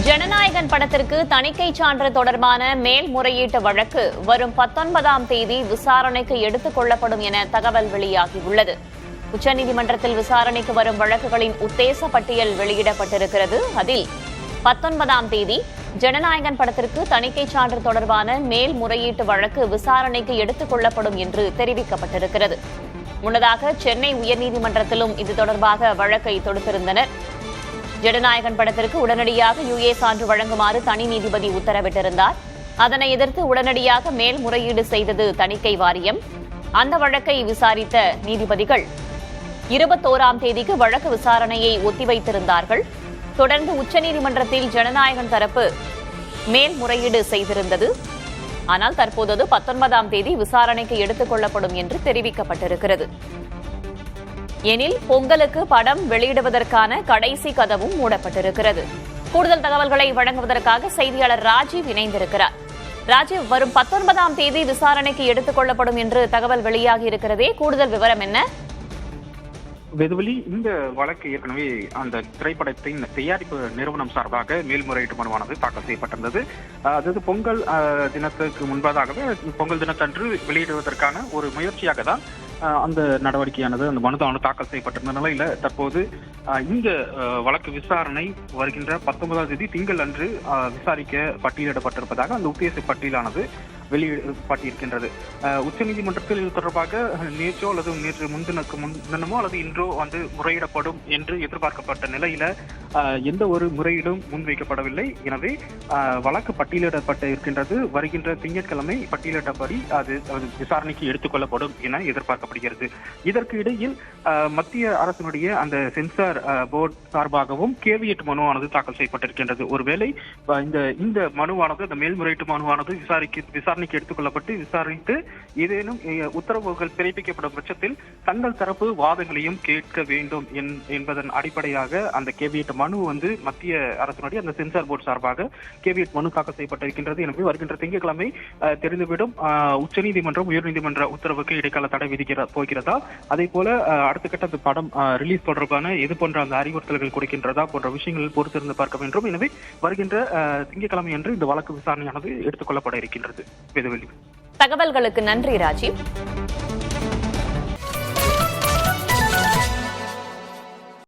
ஜனநாயகன் படத்திற்கு தணிக்கை சான்று தொடர்பான மேல்முறையீட்டு வழக்கு வரும் 19ஆம் தேதி விசாரணைக்கு எடுத்துக் கொள்ளப்படும் என தகவல் வெளியாகியுள்ளது. உச்சநீதிமன்றத்தில் விசாரணைக்கு வரும் வழக்குகளின் உத்தேச பட்டியல் வெளியிடப்பட்டிருக்கிறது. அதில் 19ஆம் தேதி ஜனநாயகன் படத்திற்கு தணிக்கை சான்று தொடர்பான மேல்முறையீட்டு வழக்கு விசாரணைக்கு எடுத்துக் கொள்ளப்படும் என்று தெரிவிக்கப்பட்டிருக்கிறது. முன்னதாக சென்னை உயர்நீதிமன்றத்திலும் இது தொடர்பாக வழக்கை தொடுத்திருந்தனர். ஜனநாயகன் படத்திற்கு உடனடியாக யுஏ சான்று வழங்குமாறு தனி நீதிபதி உத்தரவிட்டிருந்தார். அதனை எதிர்த்து உடனடியாக மேல்முறையீடு செய்தது தணிக்கை வாரியம். அந்த வழக்கை விசாரித்த நீதிபதிகள் 21ஆம் தேதிக்கு வழக்கு விசாரணையை ஒத்திவைத்திருந்தார்கள். தொடர்ந்து உச்சநீதிமன்றத்தில் ஜனநாயகன் தரப்பு மேல்முறையீடு செய்திருந்தது. ஆனால் தற்போது 19ஆம் தேதி விசாரணைக்கு எடுத்துக் கொள்ளப்படும் என்று தெரிவிக்கப்பட்டிருக்கிறது. எனில் பொங்கலுக்கு படம் வெளியிடுவதற்கான கடைசி கதவும் மூடப்பட்டிருக்கிறது. கூடுதல் தகவல்களை வழங்குவதற்காக செய்தியாளர் ராஜீவ் இணைந்திருக்கிறார். ராஜீவ், வரும் 19ஆம் தேதி விசாரணைக்கு எடுத்துக் கொள்ளப்படும் என்று தகவல் வெளியாகி இருக்கிறதே, கூடுதல் விவரம் என்ன? வெதுவெளி இந்த வழக்கு ஏற்கனவே அந்த திரைப்படத்தின் தயாரிப்பு நிறுவனம் சார்பாக மேல்முறையீட்டு மனுவானது தாக்கல் செய்யப்பட்டிருந்தது. அதாவது பொங்கல் தினத்துக்கு முன்பதாகவே பொங்கல் தினத்தன்று வெளியிடுவதற்கான ஒரு முயற்சியாக தான் அந்த நடவடிக்கையானது அந்த மனுதானது தாக்கல் செய்யப்பட்டிருந்த நிலையில தற்போது இந்த வழக்கு விசாரணை வருகின்ற 19ஆம் தேதி திங்கள் அன்று விசாரிக்க பட்டியலிடப்பட்டிருப்பதாக அந்த உத்தேச பட்டியலானது வெளியிடப்பட்டிருக்கின்றது. உச்சநீதிமன்றத்தில் இது தொடர்பாக நேற்றோ அல்லது நேற்று முன்தினமோ அல்லது இன்றோ முறையிடப்படும் என்று எதிர்பார்க்கப்பட்ட நிலையில எந்த ஒரு முறையீடும் முன்வைக்கப்படவில்லை. எனவே வழக்கு பட்டியலிடப்பட்டு இருக்கின்றது. வருகின்ற திங்கட்கிழமை பட்டியலிட்டபடி அது விசாரணைக்கு எடுத்துக் கொள்ளப்படும் என எதிர்பார்க்கப்படுகிறது. இதற்கு இடையில் மத்திய அரசினுடைய அந்த சென்சார் போர்டு சார்பாகவும் கேவியட் மனுவானது தாக்கல் செய்யப்பட்டிருக்கின்றது. ஒருவேளை இந்த மனுவானது அந்த மேல்முறையீட்டு மனுவானது விசாரணைக்கு எடுத்துக் கொள்ளப்பட்டு விசாரித்து ஏதேனும் உத்தரவுகள் பிறப்பிக்கப்படும் பட்சத்தில் தங்கள் தரப்பு வாதங்களையும் கேட்க வேண்டும் என்பதன் அடிப்படையாக அந்த கேவியட் மனு மத்திய அரசினுடைய அந்த சென்சார் போர்டு சார்பாக கேவியட் மனு தாக்கல் செய்யப்பட்டிருக்கின்றது. எனவே வருகின்ற திங்கட்கிழமை தெரிந்துவிடும் உச்சநீதிமன்றம் உயர்நீதிமன்ற உத்தரவுக்கு இடைக்கால தடை விதிக்க போகிறதா, அதே போல அடுத்த கட்ட அந்த படம் ரிலீஸ் தொடர்பான இது போன்ற அந்த அறிவுறுத்தல்கள் கொடுக்கின்றதா போன்ற விஷயங்கள் பொறுத்திருந்து பார்க்க வேண்டும். எனவே வருகின்ற திங்கட்கிழமை அன்று இந்த வழக்கு விசாரணையானது எடுத்துக் கொள்ளப்பட இருக்கின்றது. தகவல்களுக்கு நன்றி ராஜீவ்.